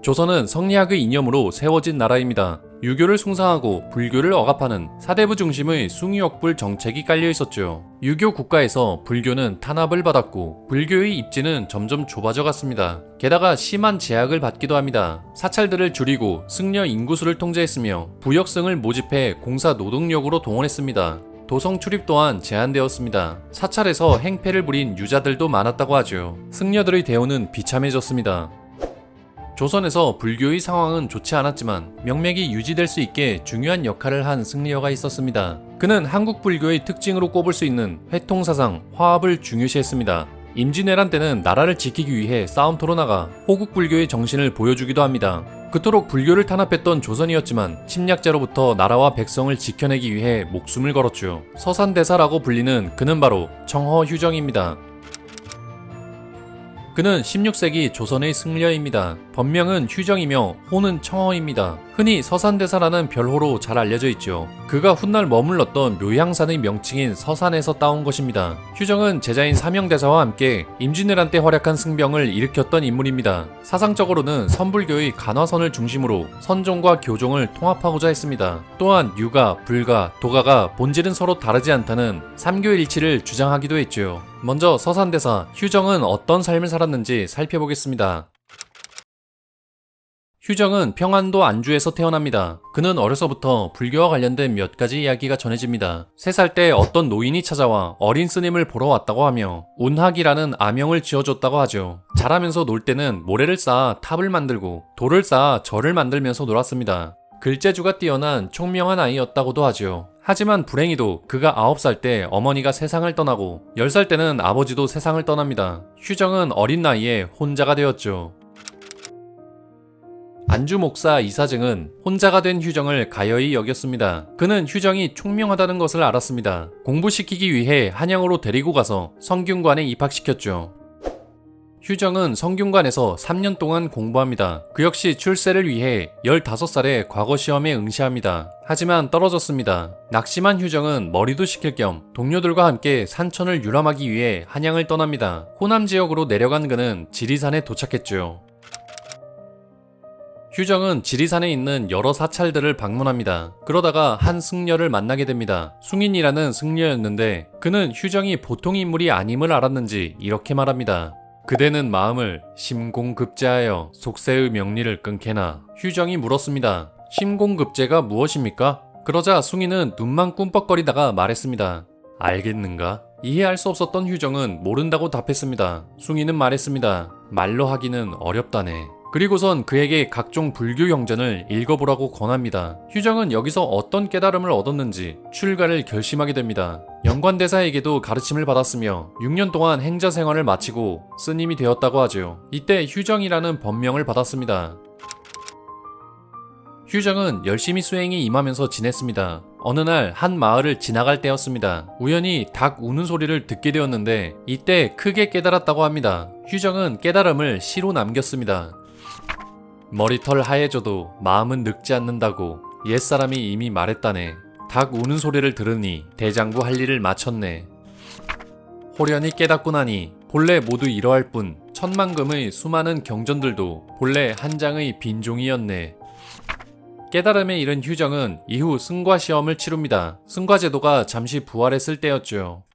조선은 성리학의 이념으로 세워진 나라입니다. 유교를 숭상하고 불교를 억압하는 사대부 중심의 숭유역불 정책이 깔려 있었죠. 유교 국가에서 불교는 탄압을 받았고 불교의 입지는 점점 좁아져 갔습니다. 게다가 심한 제약을 받기도 합니다. 사찰들을 줄이고 승려 인구수를 통제했으며 부역승을 모집해 공사 노동력으로 동원했습니다. 도성 출입 또한 제한되었습니다. 사찰에서 행패를 부린 유자들도 많았다고 하죠. 승려들의 대우는 비참해졌습니다. 조선에서 불교의 상황은 좋지 않았지만 명맥이 유지될 수 있게 중요한 역할을 한 승려가 있었습니다. 그는 한국 불교의 특징으로 꼽을 수 있는 회통사상, 화합을 중요시했습니다. 임진왜란 때는 나라를 지키기 위해 싸움터로 나가 호국 불교의 정신을 보여주기도 합니다. 그토록 불교를 탄압했던 조선이었지만 침략자로부터 나라와 백성을 지켜내기 위해 목숨을 걸었죠. 서산대사라고 불리는 그는 바로 청허휴정입니다. 그는 16세기 조선의 승려입니다.本명은 휴정이며 호는 청허입니다. 흔히 서산대사라는 별호로 잘 알려져 있죠. 그가 훗날 머물렀던 묘향산의 명칭인 서산에서 따온 것입니다. 휴정은 제자인 사명대사와 함께 임진왜란 때 활약한 승병을 일으켰던 인물입니다. 사상적으로는 선불교의 간화선을 중심으로 선종과 교종을 통합하고자 했습니다. 또한 유가, 불가, 도가가 본질은 서로 다르지 않다는 삼교일치를 주장하기도 했죠. 먼저 서산대사 휴정은 어떤 삶을 살았는지 살펴보겠습니다. 휴정은 평안도 안주에서 태어납니다. 그는 어려서부터 불교와 관련된 몇 가지 이야기가 전해집니다. 3살 때 어떤 노인이 찾아와 어린 스님을 보러 왔다고 하며 운학이라는 아명을 지어줬다고 하죠. 자라면서 놀 때는 모래를 쌓아 탑을 만들고 돌을 쌓아 절을 만들면서 놀았습니다. 글재주가 뛰어난 총명한 아이였다고도 하죠. 하지만 불행히도 그가 9살 때 어머니가 세상을 떠나고 10살 때는 아버지도 세상을 떠납니다. 휴정은 어린 나이에 혼자가 되었죠. 안주 목사 이사증은 혼자가 된 휴정을 가여이 여겼습니다. 그는 휴정이 총명하다는 것을 알았습니다. 공부시키기 위해 한양으로 데리고 가서 성균관에 입학시켰죠. 휴정은 성균관에서 3년 동안 공부합니다. 그 역시 출세를 위해 15살에 과거시험에 응시합니다. 하지만 떨어졌습니다. 낙심한 휴정은 머리도 식힐 겸 동료들과 함께 산천을 유람하기 위해 한양을 떠납니다. 호남 지역으로 내려간 그는 지리산에 도착했죠. 휴정은 지리산에 있는 여러 사찰들을 방문합니다. 그러다가 한 승려를 만나게 됩니다. 숭인이라는 승려였는데 그는 휴정이 보통 인물이 아님을 알았는지 이렇게 말합니다. 그대는 마음을 심공급제하여 속세의 명리를 끊게나. 휴정이 물었습니다. 심공급제가 무엇입니까? 그러자 숭인은 눈만 꿈뻑거리다가 말했습니다. 알겠는가? 이해할 수 없었던 휴정은 모른다고 답했습니다. 숭인은 말했습니다. 말로 하기는 어렵다네. 그리고선 그에게 각종 불교 경전을 읽어보라고 권합니다. 휴정은 여기서 어떤 깨달음을 얻었는지 출가를 결심하게 됩니다. 영관대사에게도 가르침을 받았으며 6년 동안 행자 생활을 마치고 스님이 되었다고 하죠. 이때 휴정이라는 법명을 받았습니다. 휴정은 열심히 수행에 임하면서 지냈습니다. 어느 날 한 마을을 지나갈 때였습니다. 우연히 닭 우는 소리를 듣게 되었는데 이때 크게 깨달았다고 합니다. 휴정은 깨달음을 시로 남겼습니다. 머리털 하얘져도 마음은 늙지 않는다고 옛사람이 이미 말했다네. 닭 우는 소리를 들으니 대장부 할 일을 마쳤네. 호련히 깨닫고 나니 본래 모두 이러할 뿐 천만금의 수많은 경전들도 본래 한 장의 빈종이었네. 깨달음에 이른 휴정은 이후 승과 시험을 치릅니다. 승과 제도가 잠시 부활했을 때였죠.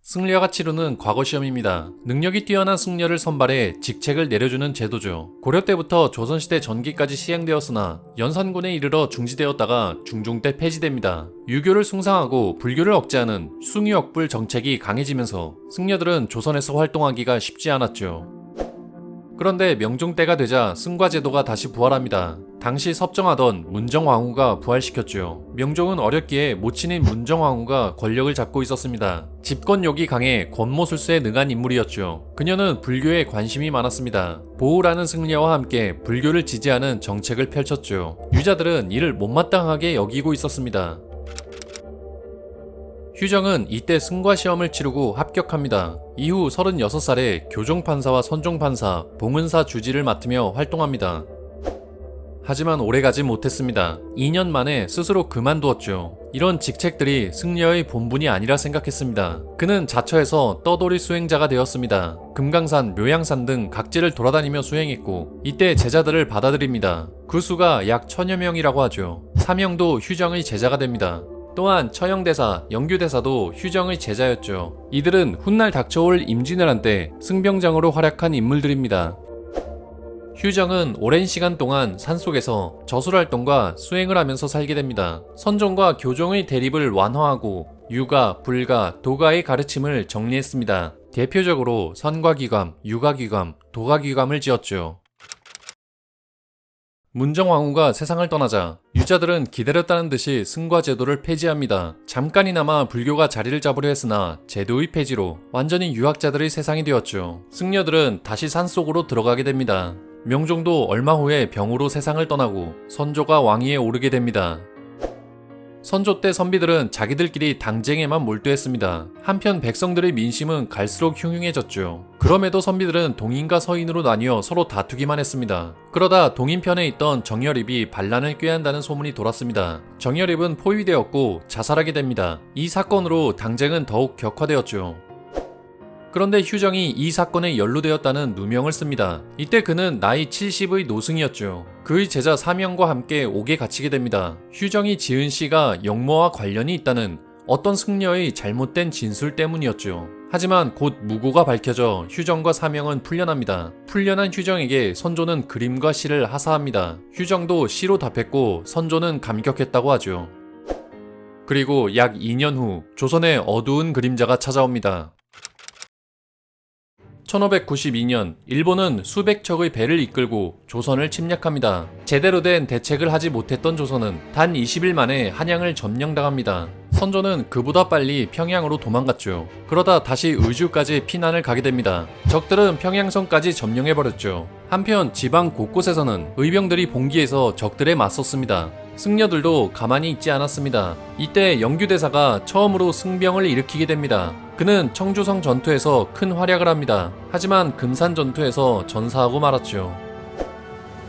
승려가 치르는 과거시험입니다. 능력이 뛰어난 승려를 선발해 직책을 내려주는 제도죠. 고려 때부터 조선시대 전기까지 시행되었으나 연산군에 이르러 중지되었다가 중종 때 폐지됩니다. 유교를 숭상하고 불교를 억제하는 숭유역불 정책이 강해지면서 승려들은 조선에서 활동하기가 쉽지 않았죠. 그런데 명종 때가 되자 승과 제도가 다시 부활합니다. 당시 섭정하던 문정왕후가 부활시켰죠. 명종은 어렸기에 모친인 문정왕후가 권력을 잡고 있었습니다. 집권욕이 강해 권모술수에 능한 인물이었죠. 그녀는 불교에 관심이 많았습니다. 보우라는 승려와 함께 불교를 지지하는 정책을 펼쳤죠. 유자들은 이를 못마땅하게 여기고 있었습니다. 휴정은 이때 승과 시험을 치르고 합격합니다. 이후 36살에 교종판사와 선종판사, 봉은사 주지를 맡으며 활동합니다. 하지만 오래가지 못했습니다. 2년 만에 스스로 그만두었죠. 이런 직책들이 승려의 본분이 아니라 생각했습니다. 그는 자처에서 떠돌이 수행자가 되었습니다. 금강산, 묘양산 등 각지를 돌아다니며 수행했고 이때 제자들을 받아들입니다. 그 수가 약 1000여 명이라고 하죠. 사명도 휴정의 제자가 됩니다. 또한 처형대사, 영규대사도 휴정의 제자였죠. 이들은 훗날 닥쳐올 임진왜란 때 승병장으로 활약한 인물들입니다. 휴정은 오랜 시간 동안 산속에서 저술활동과 수행을 하면서 살게 됩니다. 선종과 교종의 대립을 완화하고 유가, 불가, 도가의 가르침을 정리했습니다. 대표적으로 선과귀감, 유가귀감, 도가귀감을 지었죠. 문정왕후가 세상을 떠나자 유자들은 기다렸다는 듯이 승과 제도를 폐지합니다. 잠깐이나마 불교가 자리를 잡으려 했으나 제도의 폐지로 완전히 유학자들의 세상이 되었죠. 승려들은 다시 산속으로 들어가게 됩니다. 명종도 얼마 후에 병으로 세상을 떠나고 선조가 왕위에 오르게 됩니다. 선조 때 선비들은 자기들끼리 당쟁에만 몰두했습니다. 한편 백성들의 민심은 갈수록 흉흉해졌죠. 그럼에도 선비들은 동인과 서인으로 나뉘어 서로 다투기만 했습니다. 그러다 동인편에 있던 정열입이 반란을 꾀한다는 소문이 돌았습니다. 정열입은 포위되었고 자살하게 됩니다. 이 사건으로 당쟁은 더욱 격화되었죠. 그런데 휴정이 이 사건에 연루되었다는 누명을 씁니다. 이때 그는 나이 70의 노승이었죠. 그의 제자 사명과 함께 옥에 갇히게 됩니다. 휴정이 지은 시가 역모와 관련이 있다는 어떤 승려의 잘못된 진술 때문이었죠. 하지만 곧 무고가 밝혀져 휴정과 사명은 풀려납니다. 풀려난 휴정에게 선조는 그림과 시를 하사합니다. 휴정도 시로 답했고 선조는 감격했다고 하죠. 그리고 약 2년 후 조선에 어두운 그림자가 찾아옵니다. 1592년 일본은 수백 척의 배를 이끌고 조선을 침략합니다. 제대로 된 대책을 하지 못했던 조선은 단 20일 만에 한양을 점령당합니다. 선조는 그보다 빨리 평양으로 도망갔죠. 그러다 다시 의주까지 피난을 가게 됩니다. 적들은 평양성까지 점령해버렸죠. 한편 지방 곳곳에서는 의병들이 봉기해서 적들에 맞섰습니다. 승려들도 가만히 있지 않았습니다. 이때 영규대사가 처음으로 승병을 일으키게 됩니다. 그는 청주성 전투에서 큰 활약을 합니다. 하지만 금산 전투에서 전사하고 말았죠.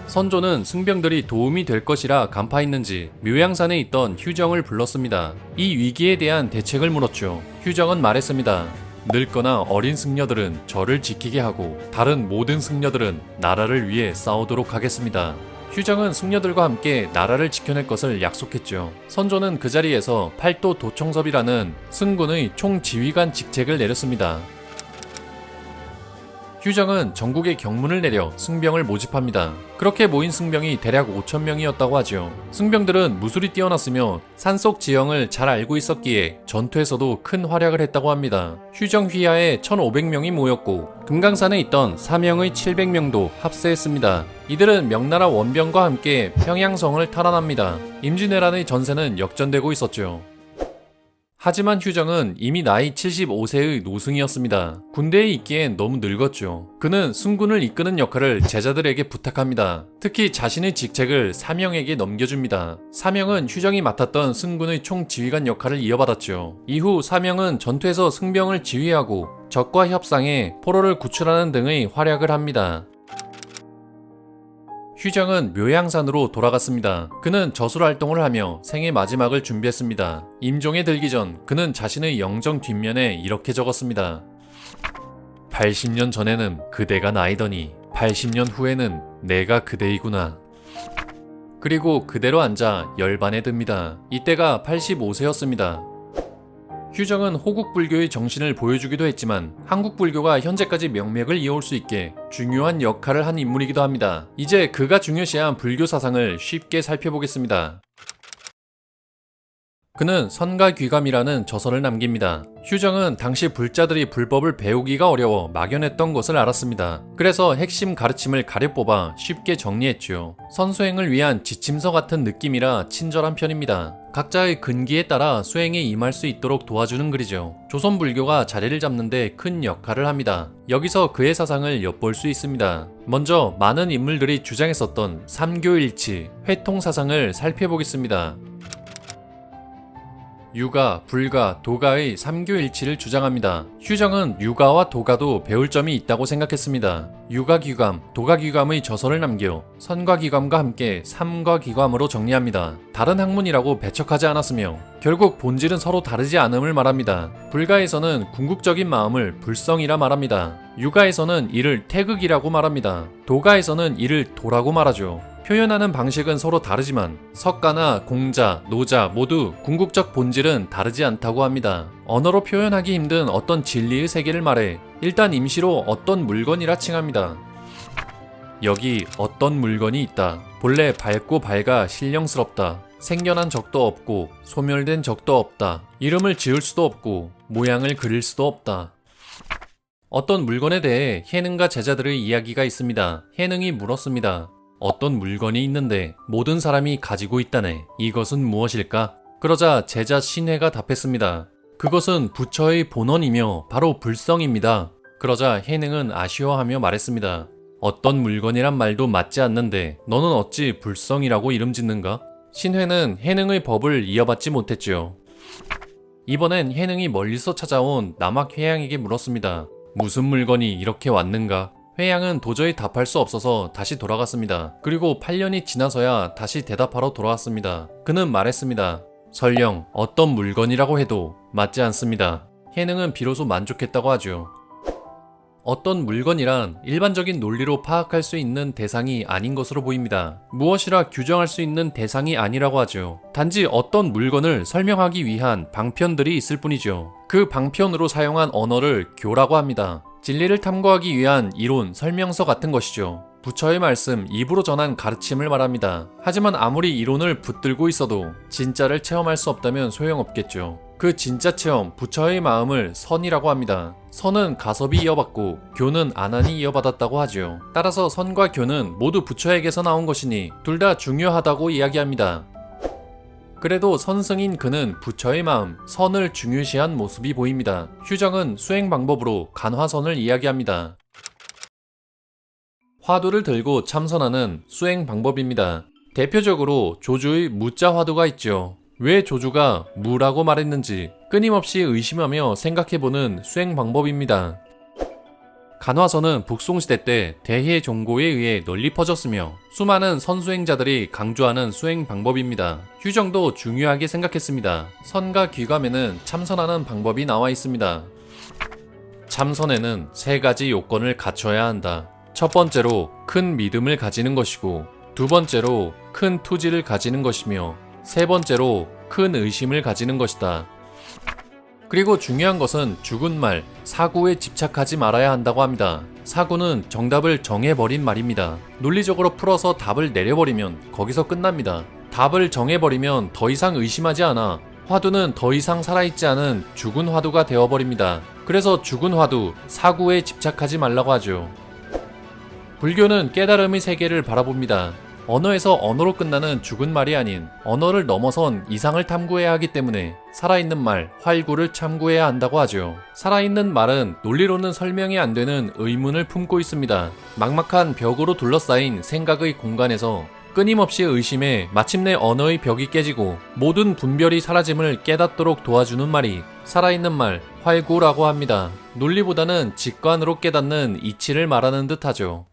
선조는 승병들이 도움이 될 것이라 간파했는지 묘양산에 있던 휴정을 불렀습니다. 이 위기에 대한 대책을 물었죠. 휴정은 말했습니다. 늙거나 어린 승려들은 저를 지키게 하고 다른 모든 승려들은 나라를 위해 싸우도록 하겠습니다. 휴정은 승려들과 함께 나라를 지켜낼 것을 약속했죠. 선조는 그 자리에서 팔도 도청섭이라는 승군의 총지휘관 직책을 내렸습니다. 휴정은 전국에 경문을 내려 승병을 모집합니다. 그렇게 모인 승병이 대략 5,000명이었다고 하죠. 승병들은 무술이 뛰어났으며 산속 지형을 잘 알고 있었기에 전투에서도 큰 활약을 했다고 합니다. 휴정 휘하에 1,500명이 모였고 금강산에 있던 사명의 700명도 합세했습니다. 이들은 명나라 원병과 함께 평양성을 탈환합니다. 임진왜란의 전세는 역전되고 있었죠. 하지만 휴정은 이미 나이 75세의 노승이었습니다. 군대에 있기엔 너무 늙었죠. 그는 승군을 이끄는 역할을 제자들에게 부탁합니다. 특히 자신의 직책을 사명에게 넘겨줍니다. 사명은 휴정이 맡았던 승군의 총지휘관 역할을 이어받았죠. 이후 사명은 전투에서 승병을 지휘하고 적과 협상해 포로를 구출하는 등의 활약을 합니다. 휴정은 묘양산으로 돌아갔습니다. 그는 저술활동을 하며 생의 마지막을 준비했습니다. 임종에 들기 전 그는 자신의 영정 뒷면에 이렇게 적었습니다. 80년 전에는 그대가 나이더니 80년 후에는 내가 그대이구나. 그리고 그대로 앉아 열반에 듭니다. 이때가 85세였습니다. 휴정은 호국불교의 정신을 보여주기도 했지만 한국불교가 현재까지 명맥을 이어올 수 있게 중요한 역할을 한 인물이기도 합니다. 이제 그가 중요시한 불교 사상을 쉽게 살펴보겠습니다. 그는 선가귀감이라는 저서를 남깁니다. 휴정은 당시 불자들이 불법을 배우기가 어려워 막연했던 것을 알았습니다. 그래서 핵심 가르침을 가려 뽑아 쉽게 정리했죠. 선수행을 위한 지침서 같은 느낌이라 친절한 편입니다. 각자의 근기에 따라 수행에 임할 수 있도록 도와주는 글이죠. 조선 불교가 자리를 잡는 데 큰 역할을 합니다. 여기서 그의 사상을 엿볼 수 있습니다. 먼저 많은 인물들이 주장했었던 삼교일치, 회통사상을 살펴보겠습니다. 유가, 불가, 도가의 삼교일치를 주장합니다. 휴정은 유가와 도가도 배울 점이 있다고 생각했습니다. 유가귀감, 도가귀감의 저서를 남겨 선과귀감과 함께 삼과귀감으로 정리합니다. 다른 학문이라고 배척하지 않았으며 결국 본질은 서로 다르지 않음을 말합니다. 불가에서는 궁극적인 마음을 불성이라 말합니다. 유가에서는 이를 태극이라고 말합니다. 도가에서는 이를 도라고 말하죠. 표현하는 방식은 서로 다르지만 석가나 공자, 노자 모두 궁극적 본질은 다르지 않다고 합니다. 언어로 표현하기 힘든 어떤 진리의 세계를 말해 일단 임시로 어떤 물건이라 칭합니다. 여기 어떤 물건이 있다. 본래 밝고 밝아 신령스럽다. 생겨난 적도 없고 소멸된 적도 없다. 이름을 지을 수도 없고 모양을 그릴 수도 없다. 어떤 물건에 대해 해능과 제자들의 이야기가 있습니다. 해능이 물었습니다. 어떤 물건이 있는데 모든 사람이 가지고 있다네. 이것은 무엇일까? 그러자 제자 신회가 답했습니다. 그것은 부처의 본원이며 바로 불성입니다. 그러자 해능은 아쉬워하며 말했습니다. 어떤 물건이란 말도 맞지 않는데 너는 어찌 불성이라고 이름 짓는가? 신회는 해능의 법을 이어받지 못했죠. 이번엔 해능이 멀리서 찾아온 남학 회양에게 물었습니다. 무슨 물건이 이렇게 왔는가? 회양은 도저히 답할 수 없어서 다시 돌아갔습니다. 그리고 8년이 지나서야 다시 대답하러 돌아왔습니다. 그는 말했습니다. 설령 어떤 물건이라고 해도 맞지 않습니다. 해능은 비로소 만족했다고 하죠. 어떤 물건이란 일반적인 논리로 파악할 수 있는 대상이 아닌 것으로 보입니다. 무엇이라 규정할 수 있는 대상이 아니라고 하죠. 단지 어떤 물건을 설명하기 위한 방편들이 있을 뿐이죠. 그 방편으로 사용한 언어를 교라고 합니다. 진리를 탐구하기 위한 이론, 설명서 같은 것이죠. 부처의 말씀, 입으로 전한 가르침을 말합니다. 하지만 아무리 이론을 붙들고 있어도 진짜를 체험할 수 없다면 소용없겠죠. 그 진짜 체험, 부처의 마음을 선이라고 합니다. 선은 가섭이 이어받고 교는 아난이 이어받았다고 하죠. 따라서 선과 교는 모두 부처에게서 나온 것이니 둘 다 중요하다고 이야기합니다. 그래도 선승인 그는 부처의 마음, 선을 중요시한 모습이 보입니다. 휴정은 수행 방법으로 간화선을 이야기합니다. 화두를 들고 참선하는 수행 방법입니다. 대표적으로 조주의 무자 화두가 있죠. 왜 조주가 무라고 말했는지 끊임없이 의심하며 생각해보는 수행 방법입니다. 간화선은 북송시대 때 대해 종고에 의해 널리 퍼졌으며 수많은 선수행자들이 강조하는 수행 방법입니다. 휴정도 중요하게 생각했습니다. 선과 귀감에는 참선하는 방법이 나와 있습니다. 참선에는 3가지 요건을 갖춰야 한다. 첫 번째로 큰 믿음을 가지는 것이고, 두 번째로 큰 투지를 가지는 것이며, 세 번째로 큰 의심을 가지는 것이다. 그리고 중요한 것은 죽은 말, 사구에 집착하지 말아야 한다고 합니다. 사구는 정답을 정해버린 말입니다. 논리적으로 풀어서 답을 내려버리면 거기서 끝납니다. 답을 정해버리면 더 이상 의심하지 않아 화두는 더 이상 살아있지 않은 죽은 화두가 되어버립니다. 그래서 죽은 화두, 사구에 집착하지 말라고 하죠. 불교는 깨달음의 세계를 바라봅니다. 언어에서 언어로 끝나는 죽은 말이 아닌 언어를 넘어선 이상을 탐구해야 하기 때문에 살아있는 말, 활구를 참고해야 한다고 하죠. 살아있는 말은 논리로는 설명이 안 되는 의문을 품고 있습니다. 막막한 벽으로 둘러싸인 생각의 공간에서 끊임없이 의심해 마침내 언어의 벽이 깨지고 모든 분별이 사라짐을 깨닫도록 도와주는 말이 살아있는 말, 활구라고 합니다. 논리보다는 직관으로 깨닫는 이치를 말하는 듯하죠.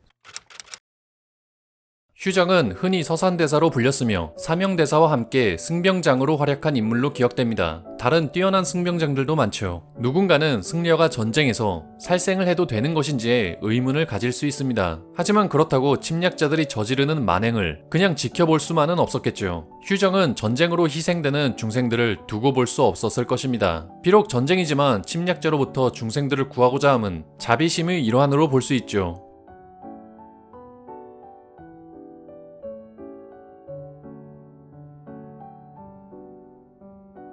휴정은 흔히 서산대사로 불렸으며 사명대사와 함께 승병장으로 활약한 인물로 기억됩니다. 다른 뛰어난 승병장들도 많죠. 누군가는 승려가 전쟁에서 살생을 해도 되는 것인지에 의문을 가질 수 있습니다. 하지만 그렇다고 침략자들이 저지르는 만행을 그냥 지켜볼 수만은 없었겠죠. 휴정은 전쟁으로 희생되는 중생들을 두고 볼 수 없었을 것입니다. 비록 전쟁이지만 침략자로부터 중생들을 구하고자 함은 자비심의 일환으로 볼 수 있죠.